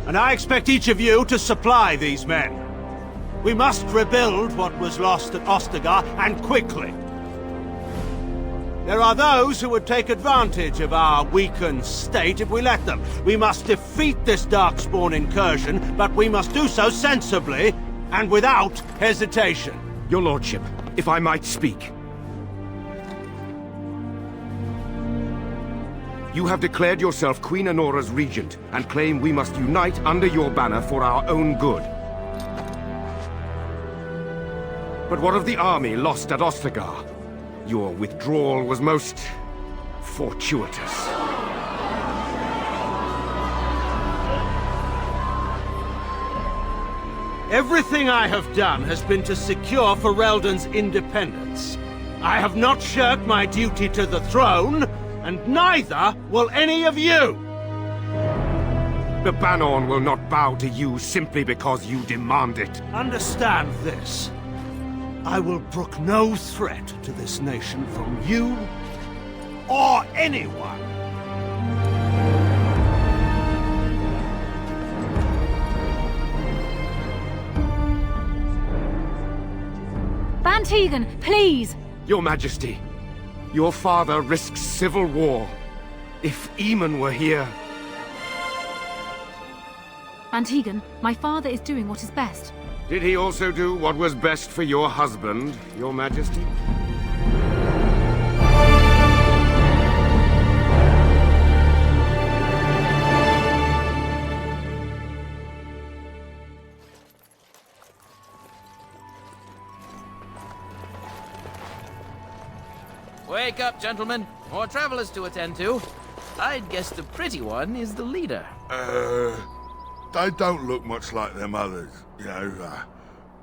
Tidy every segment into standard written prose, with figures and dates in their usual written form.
and I expect each of you to supply these men. We must rebuild what was lost at Ostagar, and quickly. There are those who would take advantage of our weakened state if we let them. We must defeat this Darkspawn incursion, but we must do so sensibly and without hesitation. Your lordship, if I might speak. You have declared yourself Queen Honora's regent, and claim we must unite under your banner for our own good. But what of the army lost at Ostagar? Your withdrawal was most fortuitous. Everything I have done has been to secure Ferelden's independence. I have not shirked my duty to the throne, and neither will any of you! The Banorn will not bow to you simply because you demand it. Understand this. I will brook no threat to this nation from you or anyone. Van Tegan, please! Your Majesty, your father risks civil war. If Eamon were here... Van Tegan, my father is doing what is best. Did he also do what was best for your husband, Your Majesty? Wake up, gentlemen. More travelers to attend to. I'd guess the pretty one is the leader. They don't look much like them others, you know.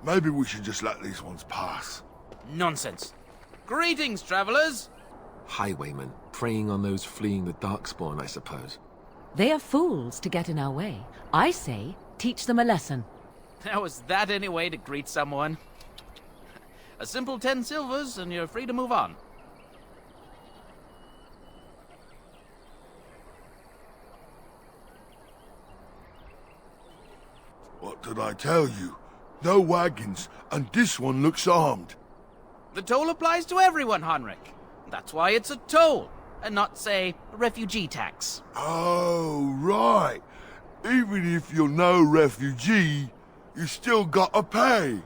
Maybe we should just let these ones pass. Nonsense. Greetings, travelers. Highwaymen, preying on those fleeing the Darkspawn, I suppose. They are fools to get in our way. I say, teach them a lesson. Now, is that any way to greet someone? A simple 10 silvers, and you're free to move on. What did I tell you? No wagons, and this one looks armed. The toll applies to everyone, Henrik. That's why it's a toll, and not, say, a refugee tax. Oh, right. Even if you're no refugee, you still gotta pay.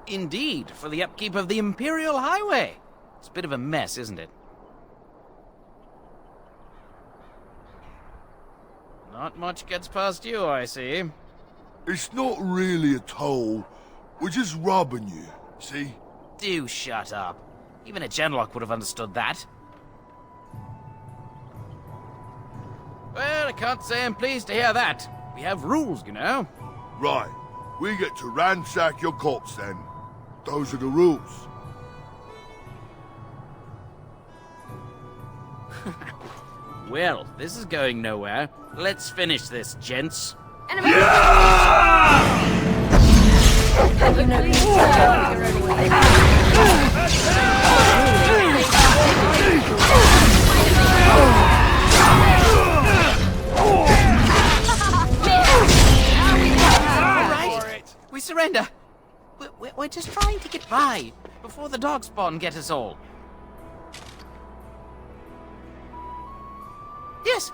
Indeed, for the upkeep of the Imperial Highway. It's a bit of a mess, isn't it? Not much gets past you, I see. It's not really a toll. We're just robbing you, see? Do shut up. Even a Genlock would have understood that. Well, I can't say I'm pleased to hear that. We have rules, you know. Right. We get to ransack your corpse then. Those are the rules. Well, this is going nowhere. Let's finish this, gents. Enemy! Have you no need Alright, we surrender. We're just trying to get by before the Darkspawn get us all.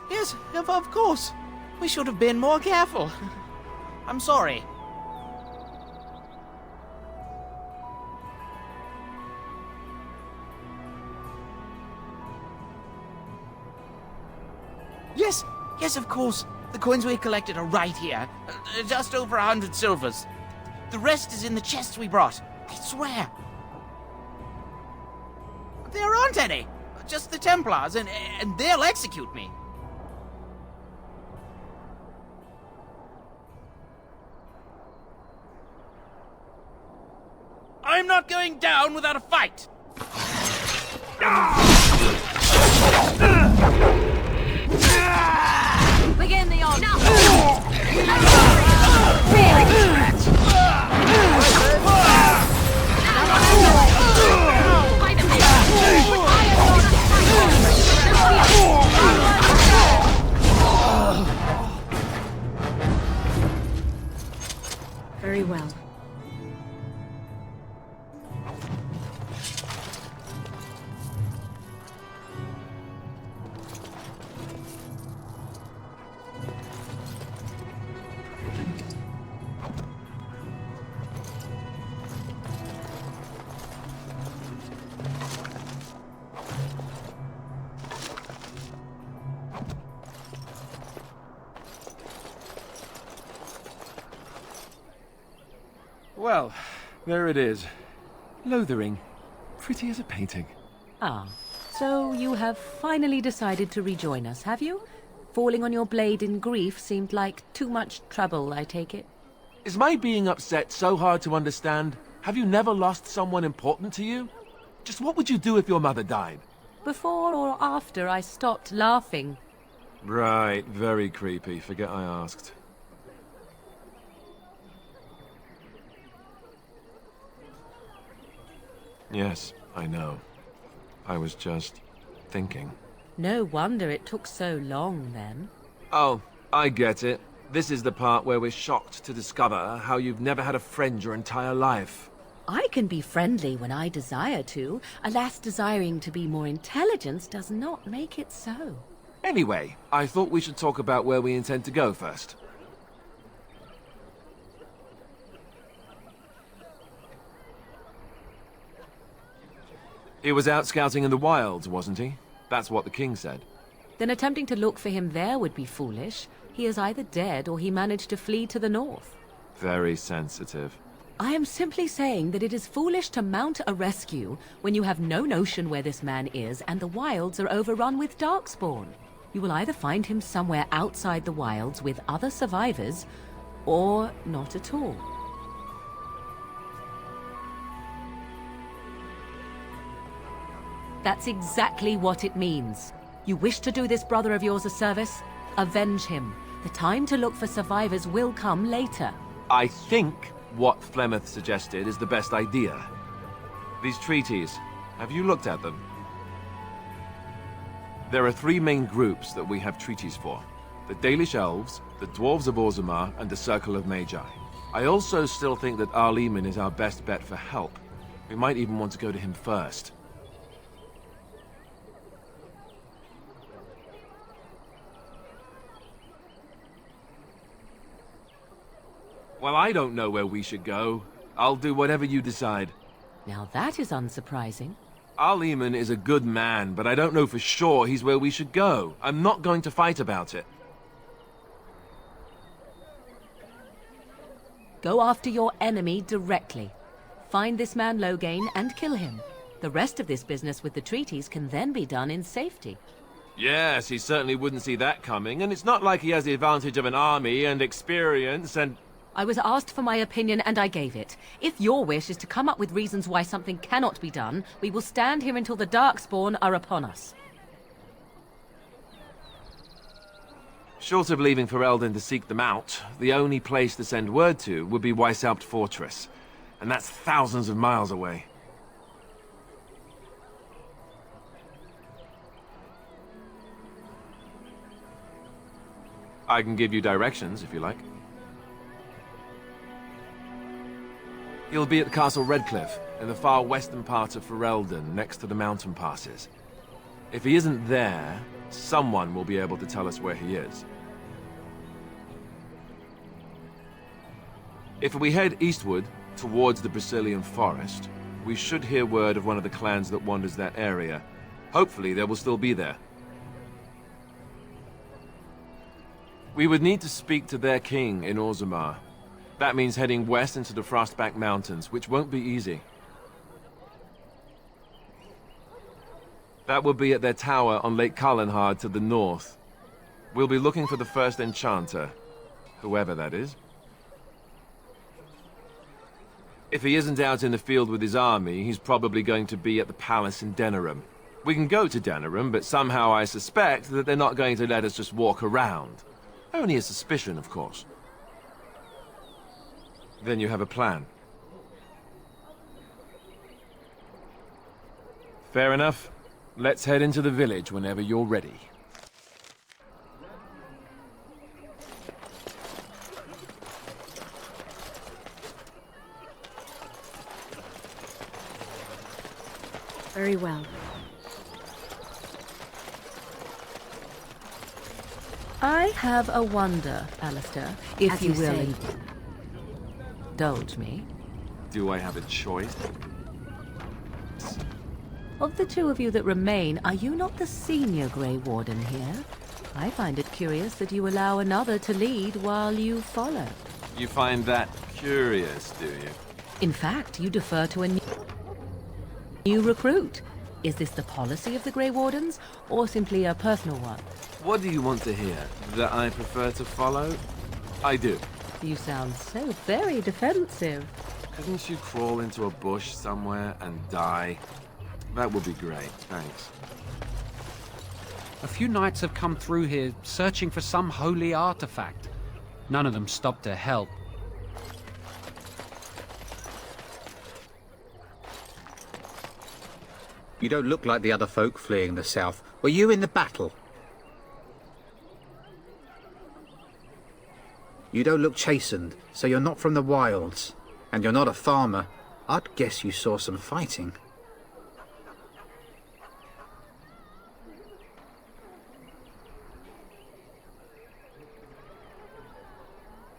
Yes, of course. We should have been more careful. I'm sorry. Yes, of course. The coins we collected are right here. Just over 100 silvers. The rest is in the chests we brought. I swear. There aren't any. Just the Templars, and they'll execute me. I'm not going down without a fight! Begin the on! Now! Really? Well, there it is. Lothering. Pretty as a painting. Ah, so you have finally decided to rejoin us, have you? Falling on your blade in grief seemed like too much trouble, I take it. Is my being upset so hard to understand? Have you never lost someone important to you? Just what would you do if your mother died? Before or after I stopped laughing? Right, very creepy. Forget I asked. Yes, I know. I was just thinking. No wonder it took so long, then. Oh, I get it. This is the part where we're shocked to discover how you've never had a friend your entire life. I can be friendly when I desire to. Alas, desiring to be more intelligent does not make it so. Anyway, I thought we should talk about where we intend to go first. He was out scouting in the wilds, wasn't he? That's what the king said. Then attempting to look for him there would be foolish. He is either dead or he managed to flee to the north. Very sensitive. I am simply saying that it is foolish to mount a rescue when you have no notion where this man is and the wilds are overrun with darkspawn. You will either find him somewhere outside the wilds with other survivors, or not at all. That's exactly what it means. You wish to do this brother of yours a service? Avenge him. The time to look for survivors will come later. I think what Flemeth suggested is the best idea. These treaties, have you looked at them? There are three main groups that we have treaties for. The Dalish Elves, the Dwarves of Orzammar, and the Circle of Magi. I also still think that Arleman is our best bet for help. We might even want to go to him first. Well, I don't know where we should go. I'll do whatever you decide. Now that is unsurprising. Arleman is a good man, but I don't know for sure he's where we should go. I'm not going to fight about it. Go after your enemy directly. Find this man Loghain and kill him. The rest of this business with the treaties can then be done in safety. Yes, he certainly wouldn't see that coming, and it's not like he has the advantage of an army and experience and... I was asked for my opinion and I gave it. If your wish is to come up with reasons why something cannot be done, we will stand here until the Darkspawn are upon us. Short of leaving for Eldon to seek them out, the only place to send word to would be Weishaupt Fortress. And that's thousands of miles away. I can give you directions, if you like. He'll be at Castle Redcliffe, in the far western part of Ferelden, next to the mountain passes. If he isn't there, someone will be able to tell us where he is. If we head eastward, towards the Brazilian forest, we should hear word of one of the clans that wanders that area. Hopefully they will still be there. We would need to speak to their king in Orzammar. That means heading west into the Frostback Mountains, which won't be easy. That will be at their tower on Lake Carlenhard to the north. We'll be looking for the first enchanter, whoever that is. If he isn't out in the field with his army, he's probably going to be at the palace in Denerim. We can go to Denerim, but somehow I suspect that they're not going to let us just walk around. Only a suspicion, of course. Then you have a plan. Fair enough. Let's head into the village whenever you're ready. Very well. I have a wonder, Alistair, if As you you will say. indulge me. Do I have a choice? Of the two of you that remain, are you not the senior Grey Warden here? I find it curious that you allow another to lead while you follow. You find that curious, do you? In fact, you defer to a new recruit. Is this the policy of the Grey Wardens, or simply a personal one? What do you want to hear? That I prefer to follow? I do. You sound so very defensive. Couldn't you crawl into a bush somewhere and die? That would be great, thanks. A few knights have come through here searching for some holy artifact. None of them stopped to help. You don't look like the other folk fleeing the south. Were you in the battle? You don't look chastened, so you're not from the wilds. And you're not a farmer. I'd guess you saw some fighting.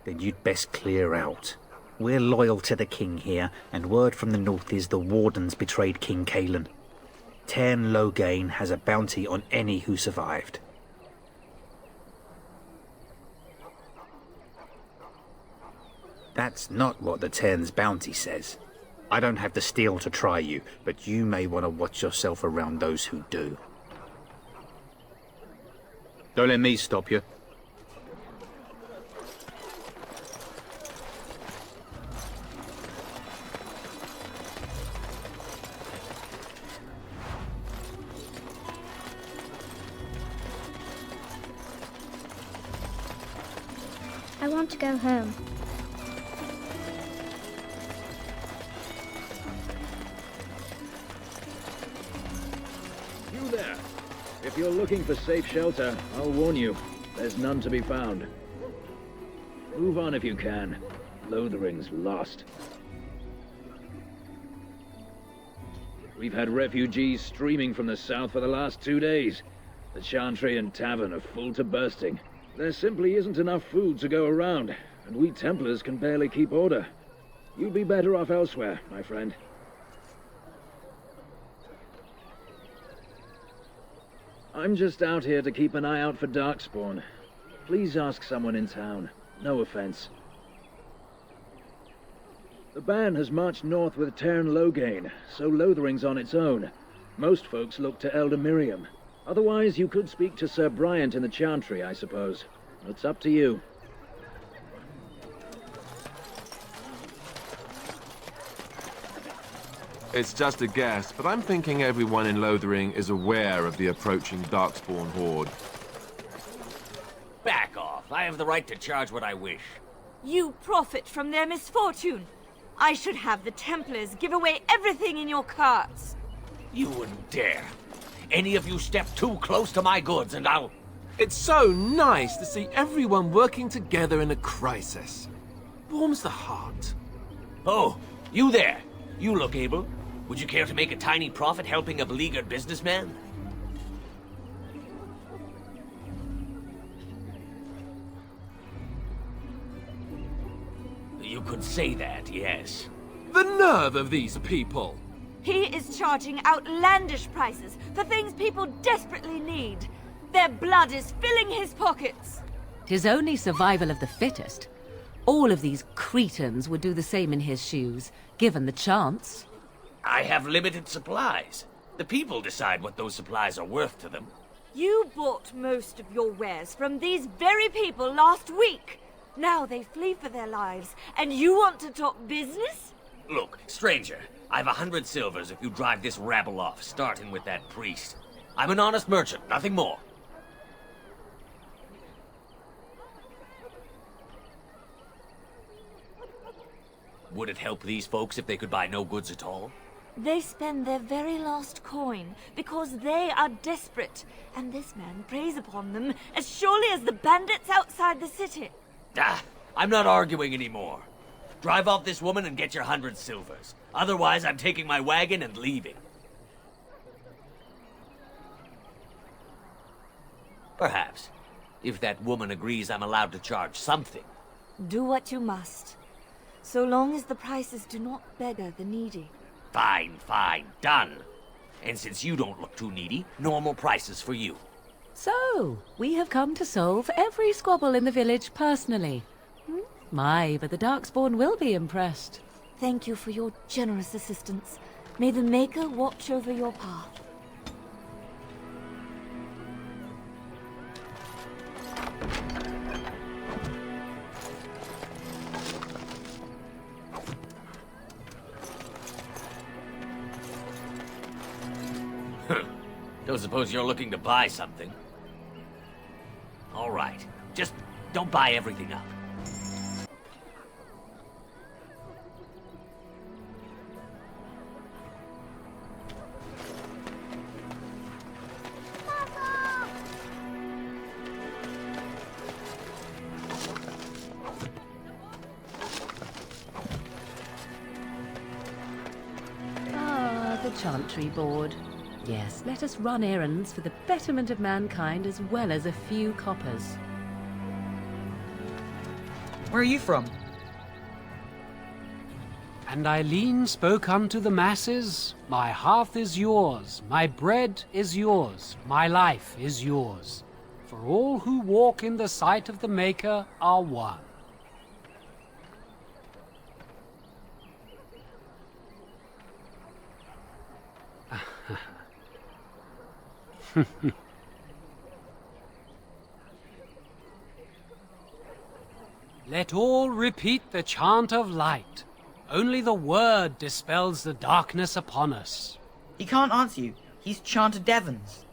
Then you'd best clear out. We're loyal to the king here, and word from the north is the Wardens betrayed King Cousland. Cairn Logain has a bounty on any who survived. That's not what the Cairn's bounty says. I don't have the steel to try you, but you may want to watch yourself around those who do. Don't let me stop you. I want to go home. You there! If you're looking for safe shelter, I'll warn you, there's none to be found. Move on if you can. Lothering's lost. We've had refugees streaming from the south for the last 2 days. The Chantry and Tavern are full to bursting. There simply isn't enough food to go around, and we Templars can barely keep order. You'd be better off elsewhere, my friend. I'm just out here to keep an eye out for Darkspawn. Please ask someone in town. No offense. The band has marched north with Cairn Logain, so Lothering's on its own. Most folks look to Elder Miriam. Otherwise, you could speak to Sir Bryant in the Chantry, I suppose. It's up to you. It's just a guess, but I'm thinking everyone in Lothering is aware of the approaching Darkspawn horde. Back off. I have the right to charge what I wish. You profit from their misfortune. I should have the Templars give away everything in your carts. You wouldn't dare. Any of you step too close to my goods and I'll... It's so nice to see everyone working together in a crisis. Warms the heart. Oh, you there. You look able. Would you care to make a tiny profit helping a beleaguered businessman? You could say that, yes. The nerve of these people! He is charging outlandish prices for things people desperately need. Their blood is filling his pockets. 'Tis only survival of the fittest. All of these cretins would do the same in his shoes, given the chance. I have limited supplies. The people decide what those supplies are worth to them. You bought most of your wares from these very people last week. Now they flee for their lives, and you want to talk business? Look, stranger, I've 100 silvers if you drive this rabble off, starting with that priest. I'm an honest merchant, nothing more. Would it help these folks if they could buy no goods at all? They spend their very last coin because they are desperate, and this man preys upon them as surely as the bandits outside the city. Ah, I'm not arguing anymore. Drive off this woman and get your 100 silvers. Otherwise, I'm taking my wagon and leaving. Perhaps. If that woman agrees I'm allowed to charge something. Do what you must. So long as the prices do not beggar the needy. Fine, fine, done. And since you don't look too needy, normal prices for you. So, we have come to solve every squabble in the village personally. My, but the Darkspawn will be impressed. Thank you for your generous assistance. May the Maker watch over your path. Don't suppose you're looking to buy something? All right. Just don't buy everything up. Ah, the Chantry Board. Yes, let us run errands for the betterment of mankind as well as a few coppers. Where are you from? And Eileen spoke unto the masses, My hearth is yours, my bread is yours, my life is yours. For all who walk in the sight of the Maker are one. Let all repeat the chant of light. Only the word dispels the darkness upon us. He can't answer you. He's Chanter Devons.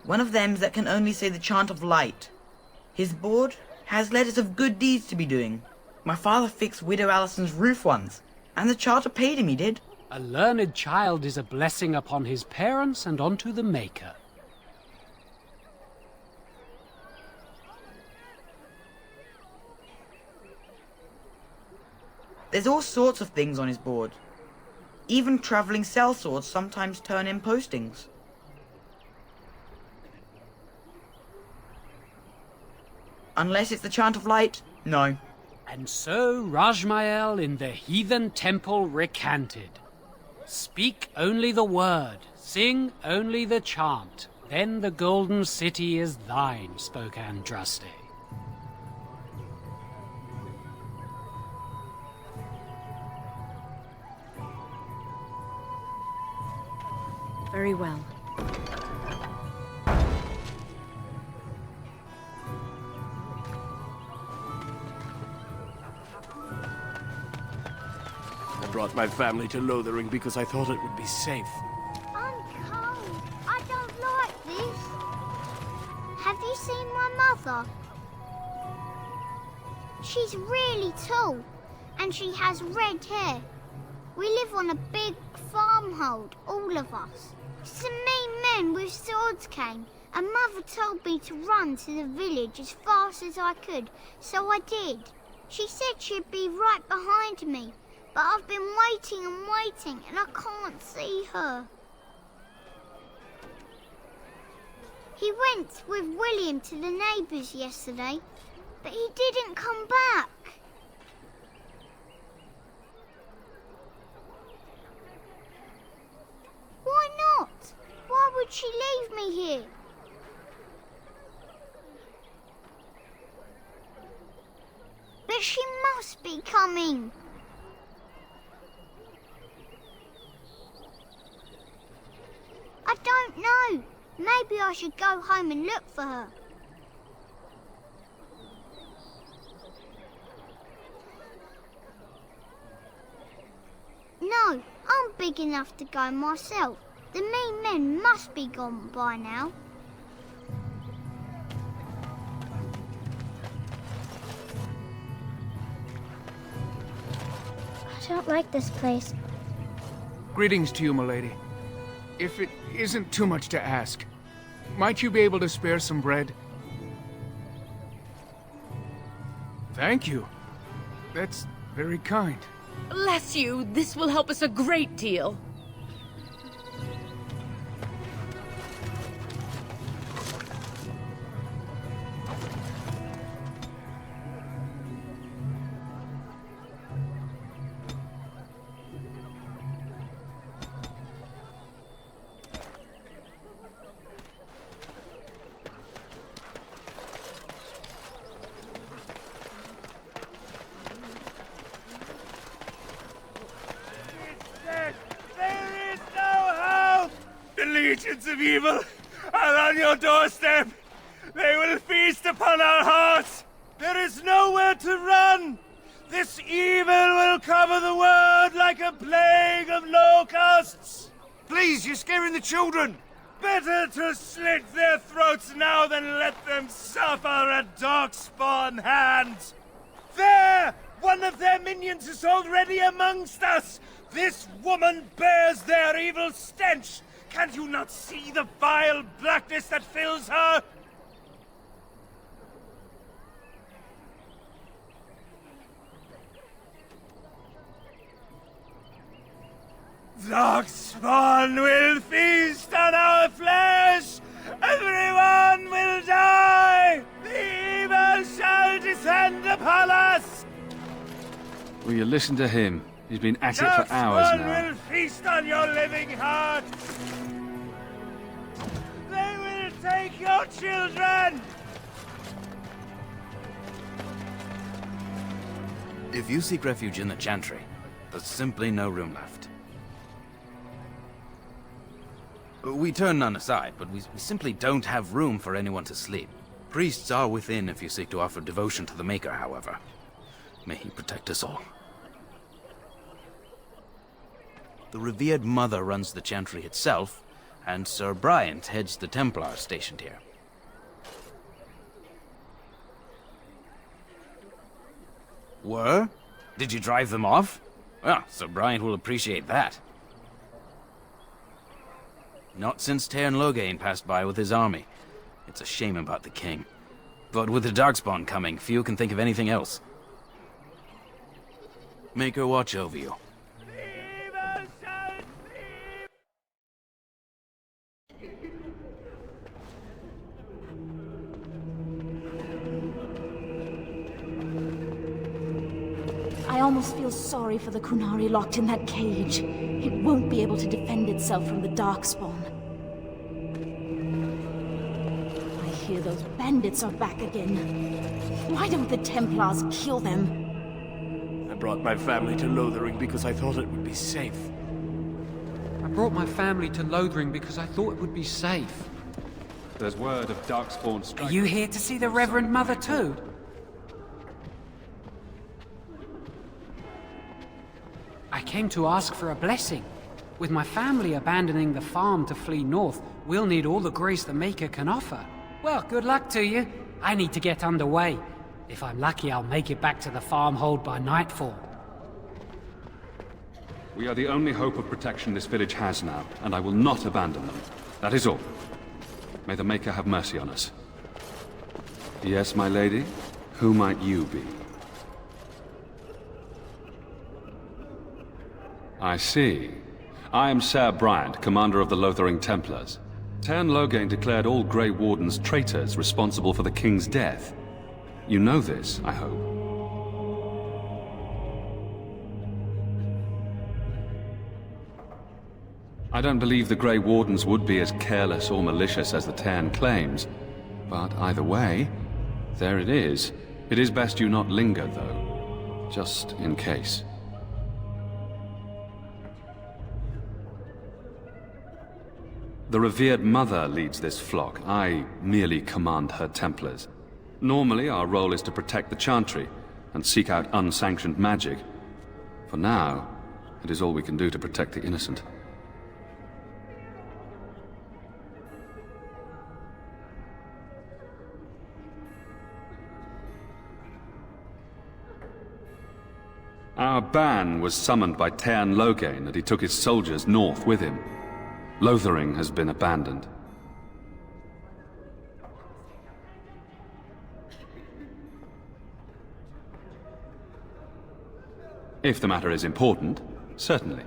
One of them that can only say the chant of light. His board has letters of good deeds to be doing. My father fixed Widow Allison's roof once, and the charter paid him, he did. A learned child is a blessing upon his parents and unto the Maker. There's all sorts of things on his board. Even travelling sellswords sometimes turn in postings. Unless it's the chant of light, no. And so Rajmael in the heathen temple recanted. Speak only the word, sing only the chant, then the golden city is thine, spoke Andraste. Very well. I brought my family to Lothering because I thought it would be safe. I'm cold. I don't like this. Have you seen my mother? She's really tall, and she has red hair. We live on a big farmhold, all of us. Some mean men with swords came, and Mother told me to run to the village as fast as I could, so I did. She said she'd be right behind me, but I've been waiting and waiting, and I can't see her. He went with William to the neighbours yesterday, but he didn't come back. Why not? Why would she leave me here? But she must be coming. I don't know. Maybe I should go home and look for her. No, I'm big enough to go myself. The mean men must be gone by now. I don't like this place. Greetings to you, milady. If it isn't too much to ask, might you be able to spare some bread? Thank you. That's very kind. Bless you, this will help us a great deal. legions of evil are on your doorstep. They will feast upon our hearts. There is nowhere to run. This evil will cover the world like a plague of locusts. Please, you're scaring the children. Better to slit their throats now than let them suffer at Darkspawn hands. There! One of their minions is already amongst us! This woman bears their evil stench! Can't you not see the vile blackness that fills her? Darkspawn will feast on our flesh! Everyone will die! The evil shall descend upon us! Will you listen to him? He's been at it for hours Darkspawn now. will feast on your living heart! They will take your children! If you seek refuge in the Chantry, there's simply no room left. We turn none aside, but we simply don't have room for anyone to sleep. Priests are within if you seek to offer devotion to the Maker, however. May he protect us all. The revered Mother runs the Chantry itself, and Sir Bryant heads the Templars stationed here. Were? Did you drive them off? Well, Sir Bryant will appreciate that. Not since Tairn Logain passed by with his army. It's a shame about the king. But with the Darkspawn coming, few can think of anything else. Make her watch over you. I almost feel sorry for the Kunari locked in that cage. It won't be able to defend itself from the Darkspawn. I hear those bandits are back again. Why don't the Templars kill them? I brought my family to Lothering because I thought it would be safe. I brought my family to Lothering because I thought it would be safe. There's word of Darkspawn Are strike. you here to see the Reverend Mother too? I came to ask for a blessing. With my family abandoning the farm to flee north, we'll need all the grace the Maker can offer. Well, good luck to you. I need to get underway. If I'm lucky, I'll make it back to the farmhold by nightfall. We are the only hope of protection this village has now, and I will not abandon them. That is all. May the Maker have mercy on us. Yes, my lady? Who might you be? I see. I am Sir Bryant, commander of the Lothering Templars. Tairn Logain declared all Grey Wardens traitors responsible for the king's death. You know this, I hope. I don't believe the Grey Wardens would be as careless or malicious as the Tairn claims. But either way, there it is. It is best you not linger, though. Just in case. The revered Mother leads this flock. I merely command her Templars. Normally, our role is to protect the Chantry and seek out unsanctioned magic. For now, it is all we can do to protect the innocent. Our ban was summoned by Tairn Logain, and he took his soldiers north with him. Lothering has been abandoned. If the matter is important, certainly.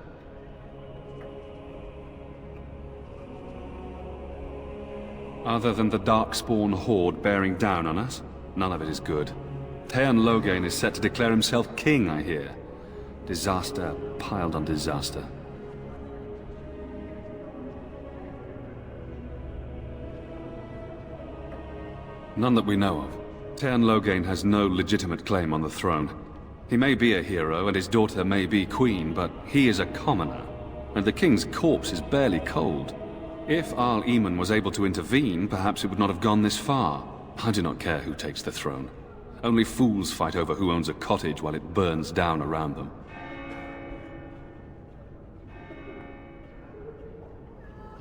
Other than the Darkspawn horde bearing down on us, none of it is good. Tairn Logain is set to declare himself king, I hear. Disaster piled on disaster. None that we know of. Tairn Logain has no legitimate claim on the throne. He may be a hero, and his daughter may be queen, but he is a commoner. And the king's corpse is barely cold. If Arl Eamon was able to intervene, perhaps it would not have gone this far. I do not care who takes the throne. Only fools fight over who owns a cottage while it burns down around them.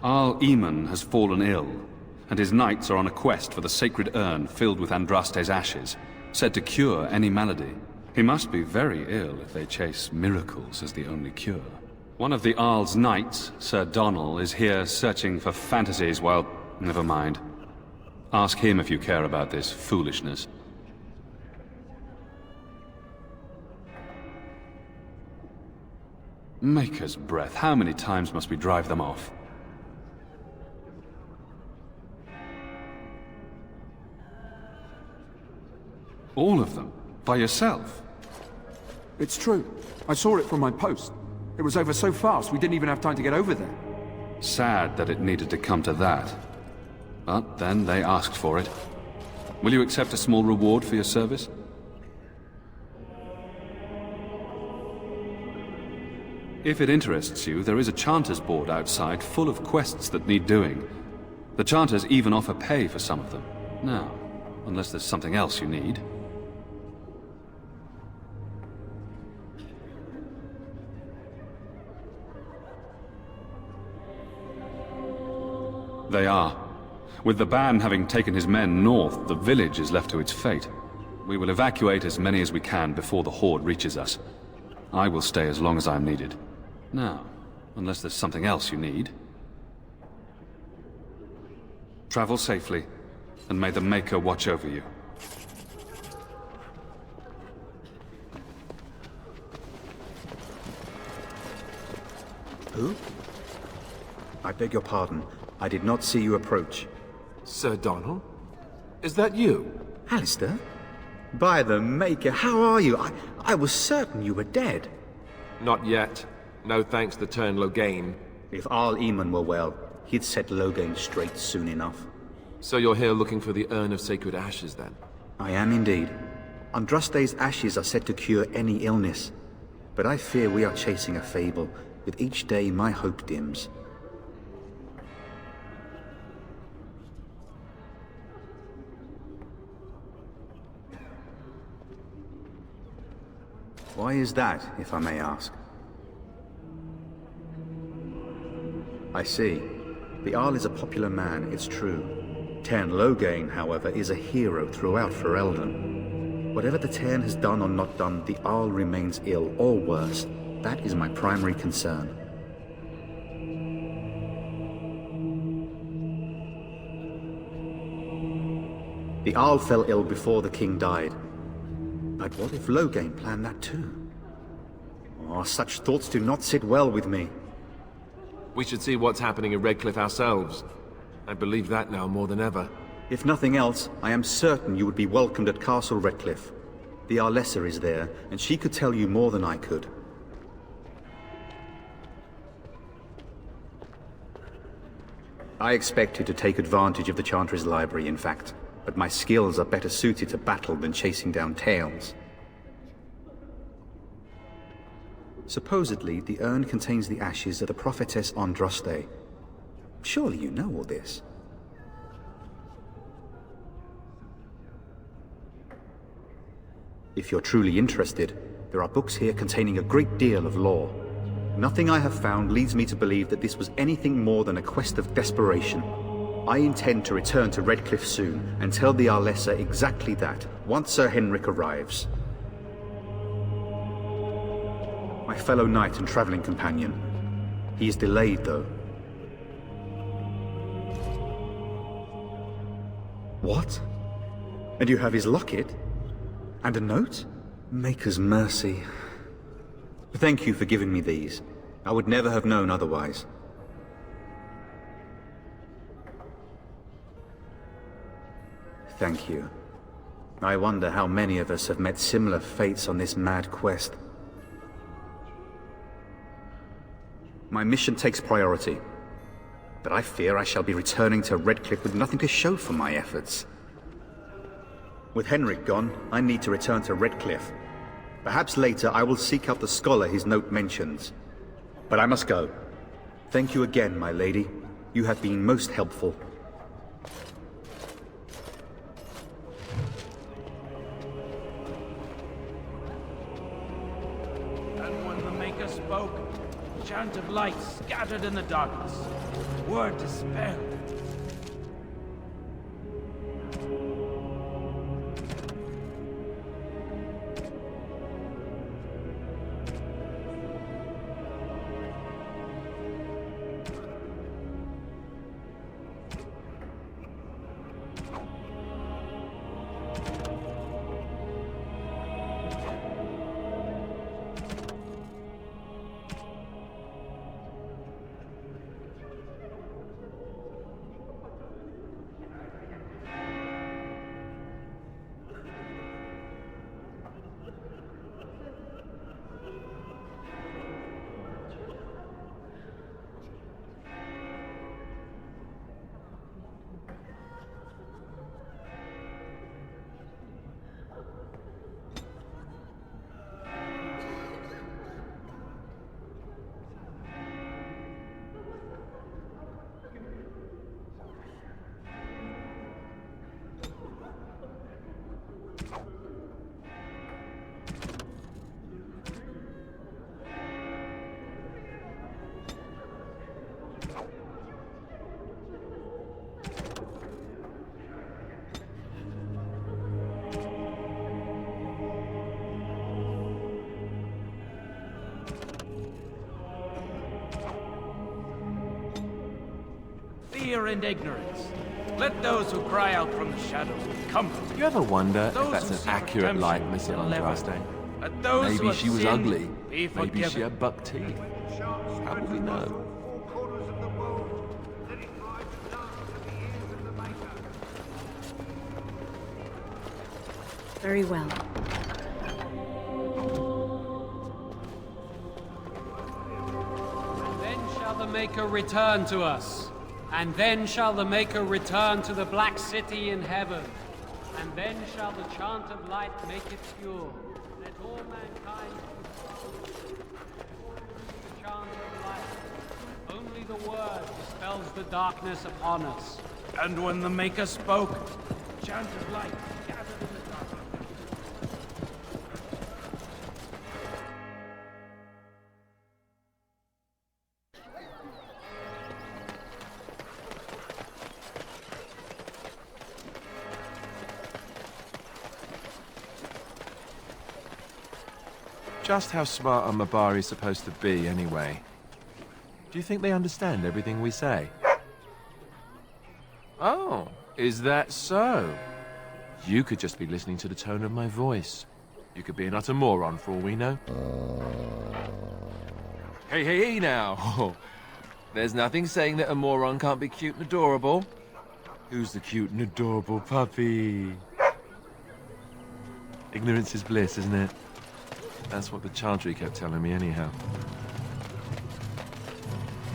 Arl Eamon has fallen ill, and his knights are on a quest for the sacred urn filled with Andraste's ashes, said to cure any malady. He must be very ill if they chase miracles as the only cure. One of the Arl's knights, Sir Donal, is here searching for fantasies while... never mind. Ask him if you care about this foolishness. Maker's breath, how many times must we drive them off? All of them? By yourself? It's true. I saw it from my post. It was over so fast, we didn't even have time to get over there. Sad that it needed to come to that. But then they asked for it. Will you accept a small reward for your service? If it interests you, there is a Chanters board outside full of quests that need doing. The Chanters even offer pay for some of them. Now, unless there's something else you need. They are. With the ban having taken his men north, the village is left to its fate. We will evacuate as many as we can before the Horde reaches us. I will stay as long as I am needed. Now, unless there's something else you need. Travel safely, and may the Maker watch over you. Who? I beg your pardon. I did not see you approach. Sir Donal? Is that you? Alistair? By the Maker, how are you? I was certain you were dead. Not yet. No thanks to Turn Loghain. If Arl Eamon were well, he'd set Loghain straight soon enough. So you're here looking for the Urn of Sacred Ashes, then? I am indeed. Andraste's ashes are said to cure any illness. But I fear we are chasing a fable. With each day, my hope dims. Why is that, if I may ask? I see. The Arl is a popular man, it's true. Tern Loghain, however, is a hero throughout Ferelden. Whatever the Tern has done or not done, the Arl remains ill, or worse. That is my primary concern. The Arl fell ill before the king died. But what if Loghain planned that too? Oh, such thoughts do not sit well with me. We should see what's happening in Redcliffe ourselves. I believe that now more than ever. If nothing else, I am certain you would be welcomed at Castle Redcliffe. The Arlessa is there, and she could tell you more than I could. I expected to take advantage of the Chantry's library, in fact. But my skills are better suited to battle than chasing down tales. Supposedly, the urn contains the ashes of the prophetess Andraste. Surely you know all this. If you're truly interested, there are books here containing a great deal of lore. Nothing I have found leads me to believe that this was anything more than a quest of desperation. I intend to return to Redcliffe soon, and tell the Arlessa exactly that, once Sir Henrik arrives. My fellow knight and traveling companion. He is delayed, though. What? And you have his locket? And a note? Maker's mercy. Thank you for giving me these. I would never have known otherwise. Thank you. I wonder how many of us have met similar fates on this mad quest. My mission takes priority, but I fear I shall be returning to Redcliffe with nothing to show for my efforts. With Henrik gone, I need to return to Redcliffe. Perhaps later I will seek out the scholar his note mentions. But I must go. Thank you again, my lady. You have been most helpful. And when the Maker spoke, a chant of light scattered in the darkness. Word dispelled. Fear and ignorance. Let those who cry out from the shadows be comforted. You ever wonder if Those that's who an seek accurate redemption likeness of will never Andraste? fail. Let those who Maybe have she was sinned ugly. be Maybe forgiven. she had buck teeth. How will we know? Very well. And then shall the Maker return to us. And then shall the Maker return to the Black City in heaven. And then shall the chant of light make it pure. Let all mankind the chant of light. Only the word dispels the darkness upon us. And when the Maker spoke, a chant of light gathered in the darkness. Just how smart are Mabari supposed to be, anyway? Do you think they understand everything we say? Oh, is that so? You could just be listening to the tone of my voice. You could be an utter moron for all we know. Hey, now! There's nothing saying that a moron can't be cute and adorable. Who's the cute and adorable puppy? Ignorance is bliss, isn't it? That's what the Chantry kept telling me anyhow.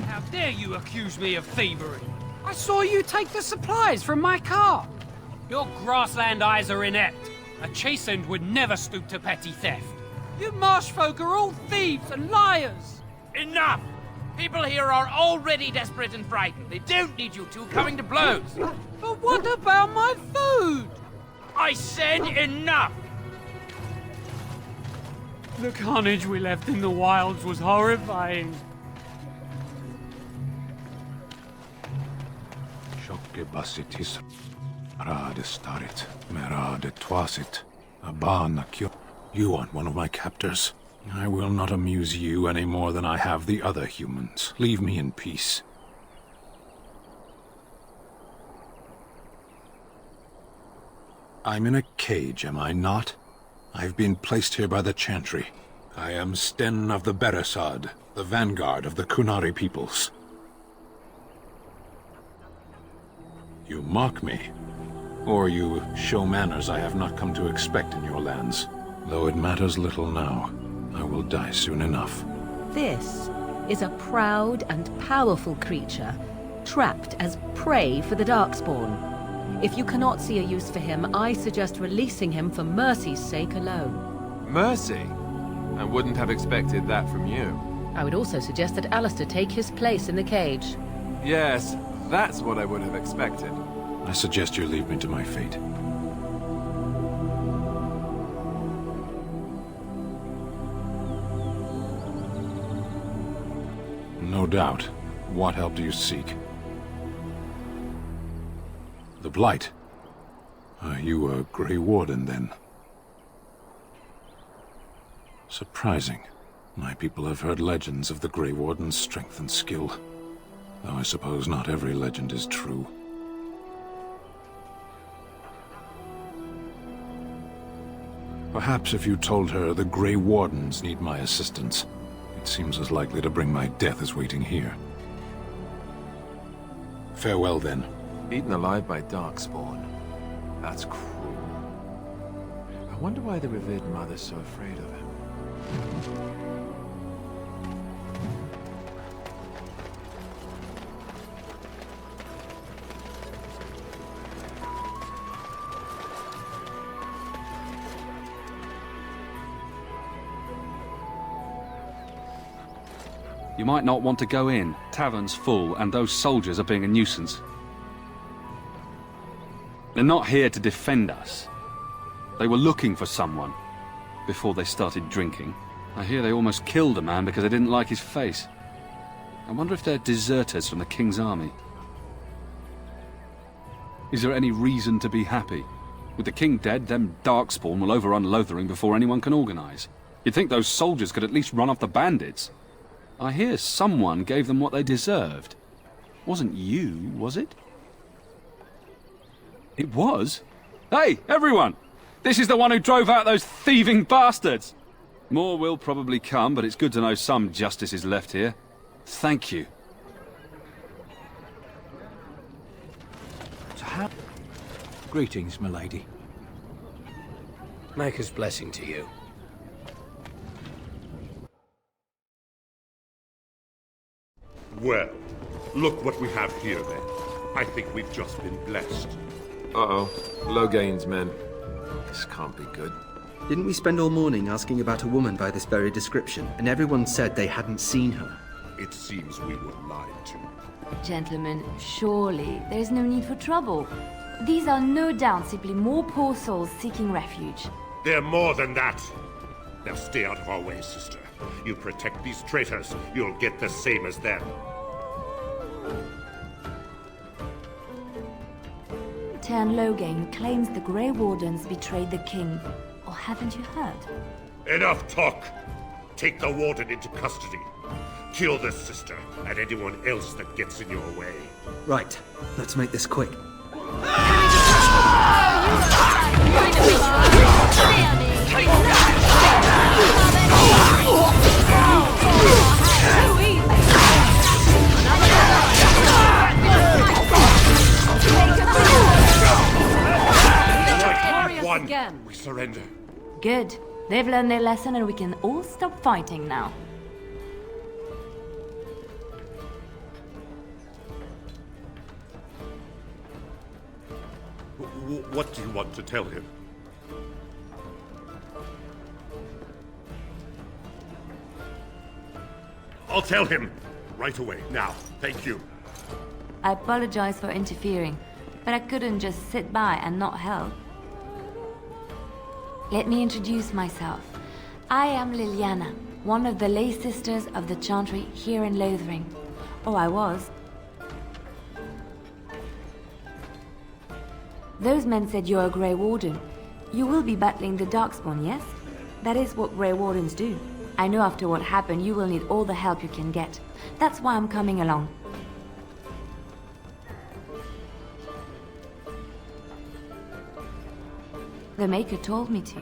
How dare you accuse me of thievery? I saw you take the supplies from my car. Your grassland eyes are inept. A chastened would never stoop to petty theft. You marsh folk are all thieves and liars. Enough! People here are already desperate and frightened. They don't need you two coming to blows. But what about my food? I said enough! The carnage we left in the wilds was horrifying. Shokke basitis, rade starit, merade twasit, abana kyo. You aren't one of my captors. I will not amuse you any more than I have the other humans. Leave me in peace. I'm in a cage, am I not? I've been placed here by the Chantry. I am Sten of the Beresad, the vanguard of the Kunari peoples. You mock me, or you show manners I have not come to expect in your lands. Though it matters little now, I will die soon enough. This is a proud and powerful creature, trapped as prey for the Darkspawn. If you cannot see a use for him, I suggest releasing him for mercy's sake alone. Mercy? I wouldn't have expected that from you. I would also suggest that Alistair take his place in the cage. Yes, that's what I would have expected. I suggest you leave me to my fate. No doubt. What help do you seek? The Blight. Are you a Grey Warden, then? Surprising. My people have heard legends of the Grey Warden's strength and skill. Though I suppose not every legend is true. Perhaps if you told her the Grey Wardens need my assistance, it seems as likely to bring my death as waiting here. Farewell, then. Eaten alive by Darkspawn. That's cruel. I wonder why the revered mother's so afraid of him. You might not want to go in. Tavern's full, and those soldiers are being a nuisance. They're not here to defend us. They were looking for someone before they started drinking. I hear they almost killed a man because they didn't like his face. I wonder if they're deserters from the King's army. Is there any reason to be happy? With the King dead, them Darkspawn will overrun Lothering before anyone can organize. You'd think those soldiers could at least run off the bandits. I hear someone gave them what they deserved. Wasn't you, was it? It was? Hey, everyone! This is the one who drove out those thieving bastards! More will probably come, but it's good to know some justice is left here. Thank you. So how... Greetings, milady. Maker's blessing to you. Well, look what we have here, then. I think we've just been blessed. Uh-oh. Logain's men. This can't be good. Didn't we spend all morning asking about a woman by this very description, and everyone said they hadn't seen her? It seems we were lied to. Gentlemen, surely there is no need for trouble. These are no doubt simply more poor souls seeking refuge. They're more than that. Now stay out of our way, sister. You protect these traitors, you'll get the same as them. Tern Logain claims the Grey Wardens betrayed the king. Or haven't you heard? Enough talk! Take the warden into custody. Kill the sister and anyone else that gets in your way. Right, let's make this quick. One. We surrender. Good. They've learned their lesson and we can all stop fighting now. What do you want to tell him? I'll tell him! Right away, now. Thank you. I apologize for interfering, but I couldn't just sit by and not help. Let me introduce myself. I am Liliana, one of the lay sisters of the Chantry here in Lothering. Or I was. Those men said you're a Grey Warden. You will be battling the Darkspawn, yes? That is what Grey Wardens do. I know after what happened you will need all the help you can get. That's why I'm coming along. The Maker told me to.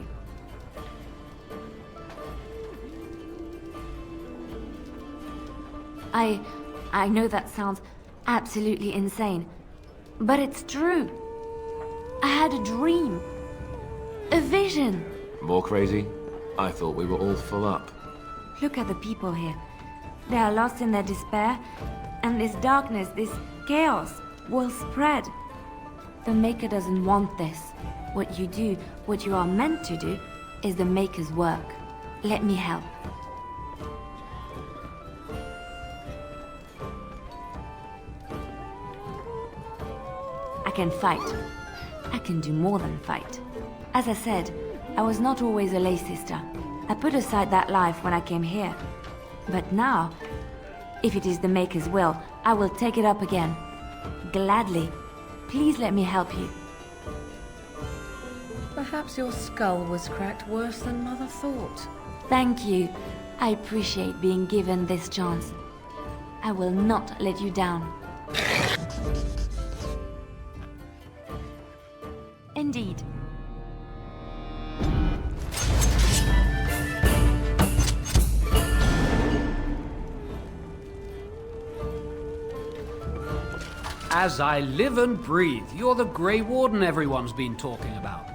I know that sounds absolutely insane, but it's true. I had a dream. A vision. More crazy? I thought we were all full up. Look at the people here. They are lost in their despair, and this darkness, this chaos, will spread. The Maker doesn't want this. What you do, what you are meant to do, is the Maker's work. Let me help. I can fight. I can do more than fight. As I said, I was not always a lay sister. I put aside that life when I came here. But now, if it is the Maker's will, I will take it up again. Gladly. Please let me help you. Perhaps your skull was cracked worse than Mother thought. Thank you. I appreciate being given this chance. I will not let you down. Indeed. As I live and breathe, you're the Grey Warden everyone's been talking about.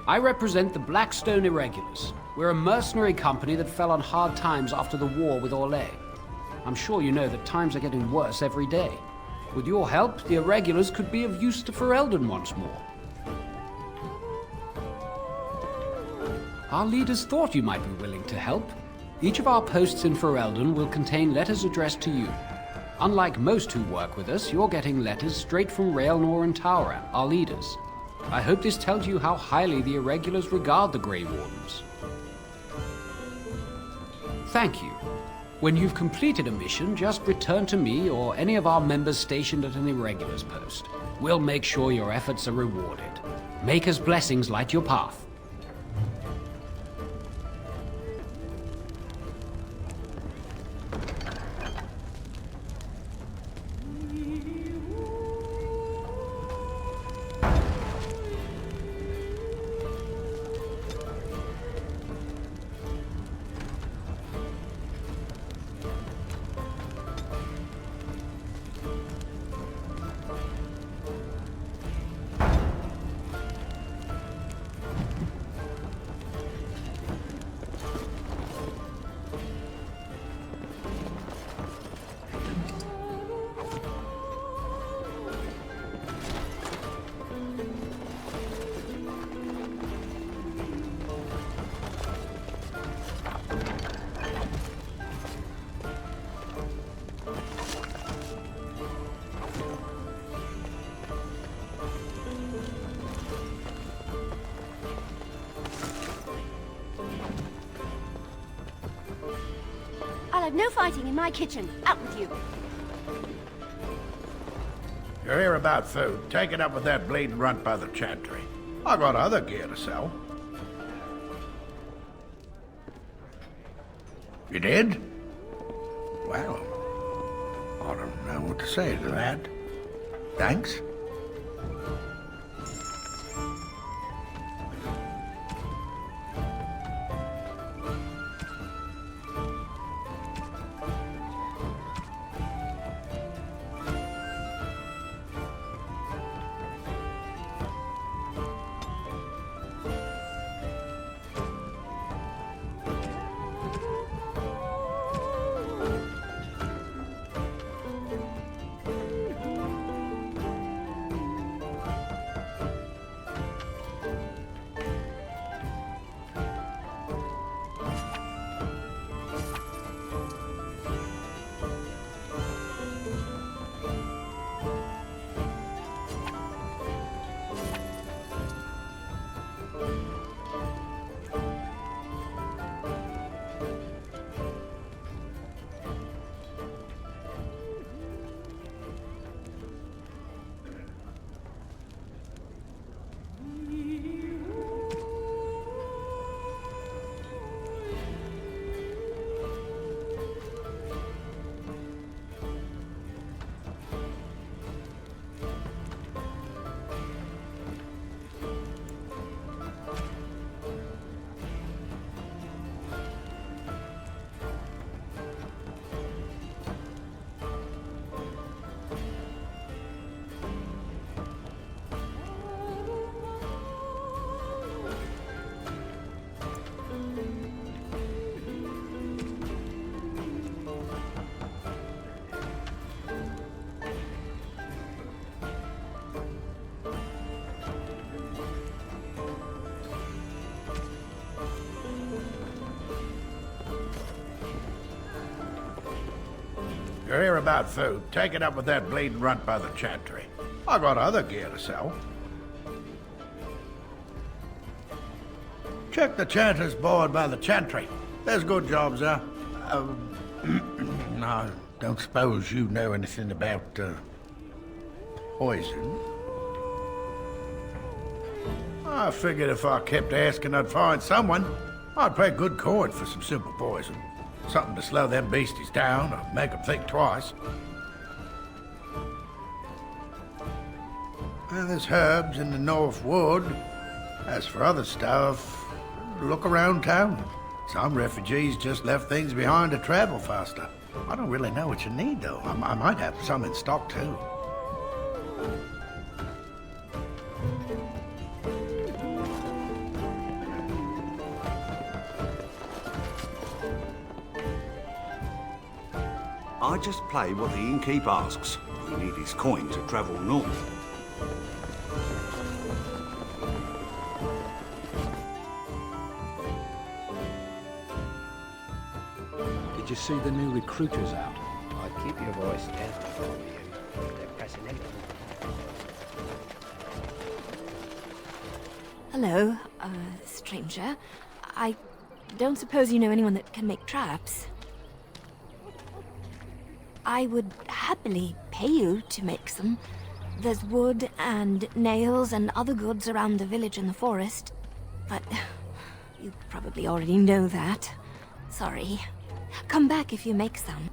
I represent the Blackstone Irregulars. We're a mercenary company that fell on hard times after the war with Orlais. I'm sure you know that times are getting worse every day. With your help, the Irregulars could be of use to Ferelden once more. Our leaders thought you might be willing to help. Each of our posts in Ferelden will contain letters addressed to you. Unlike most who work with us, you're getting letters straight from Raelnor and Tauran, our leaders. I hope this tells you how highly the Irregulars regard the Grey Wardens. Thank you. When you've completed a mission, just return to me or any of our members stationed at an Irregulars post. We'll make sure your efforts are rewarded. Maker's blessings light your path. I'll have no fighting in my kitchen. Out with you. You're here about food. Take it up with that bleeding runt by the chantry. I got other gear to sell. You did? Well, I don't know what to say to that. Thanks. hear about food, take it up with that bleeding runt by the chantry. I got other gear to sell. Check the chanter's board by the chantry. There's good jobs there. I don't suppose you know anything about, poison? I figured if I kept asking, I'd find someone. I'd pay good coin for some simple poison. Something to slow them beasties down or make them think twice. Well, there's herbs in the North Wood. As for other stuff, look around town. Some refugees just left things behind to travel faster. I don't really know what you need, though. I might have some in stock, too. I just play what the innkeep asks. We need his coin to travel north. Did you see the new recruiters out? I'd keep your voice down if I were you. They're pressing in. Hello, stranger. I don't suppose you know anyone that can make traps? I would happily pay you to make some. There's wood and nails and other goods around the village and the forest. But you probably already know that. Sorry. Come back if you make some.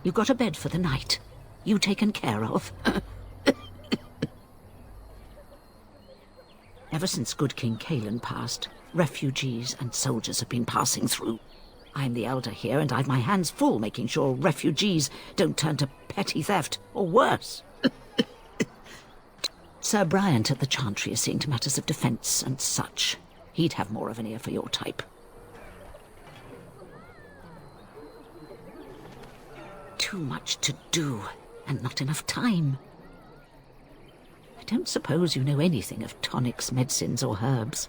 You got a bed for the night? You taken care of? Ever since good King Cousland passed, refugees and soldiers have been passing through. I'm the elder here, and I've my hands full making sure refugees don't turn to petty theft, or worse. Sir Bryant at the Chantry is seeing to matters of defence and such. He'd have more of an ear for your type. Too much to do, and not enough time. I don't suppose you know anything of tonics, medicines, or herbs.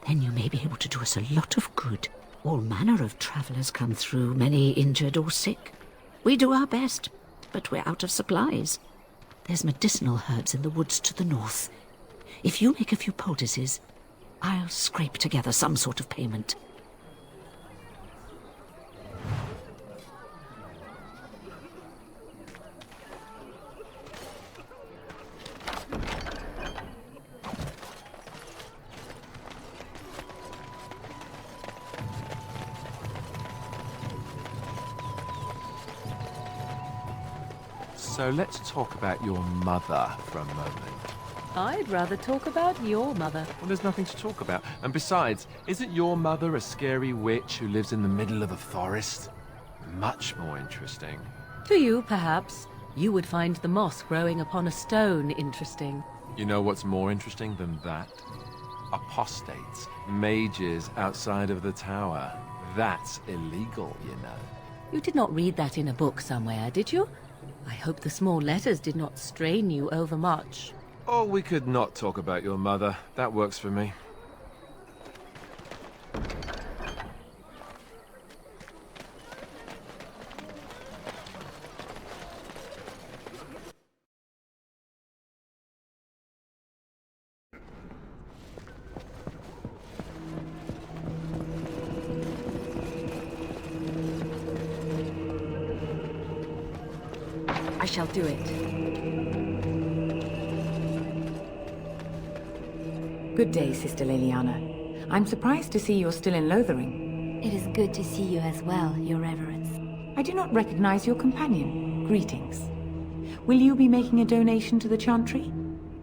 Then you may be able to do us a lot of good. All manner of travellers come through, many injured or sick. We do our best, but we're out of supplies. There's medicinal herbs in the woods to the north. If you make a few poultices, I'll scrape together some sort of payment. So let's talk about your mother for a moment. I'd rather talk about your mother. Well, there's nothing to talk about. And besides, isn't your mother a scary witch who lives in the middle of a forest? Much more interesting. To you, perhaps. You would find the moss growing upon a stone interesting. You know what's more interesting than that? Apostates, mages outside of the tower. That's illegal, you know. You did not read that in a book somewhere, did you? I hope the small letters did not strain you overmuch. Oh, we could not talk about your mother. That works for me. I shall do it. Good day, Sister Leliana. I'm surprised to see you're still in Lothering. It is good to see you as well, Your Reverence. I do not recognize your companion. Greetings. Will you be making a donation to the Chantry?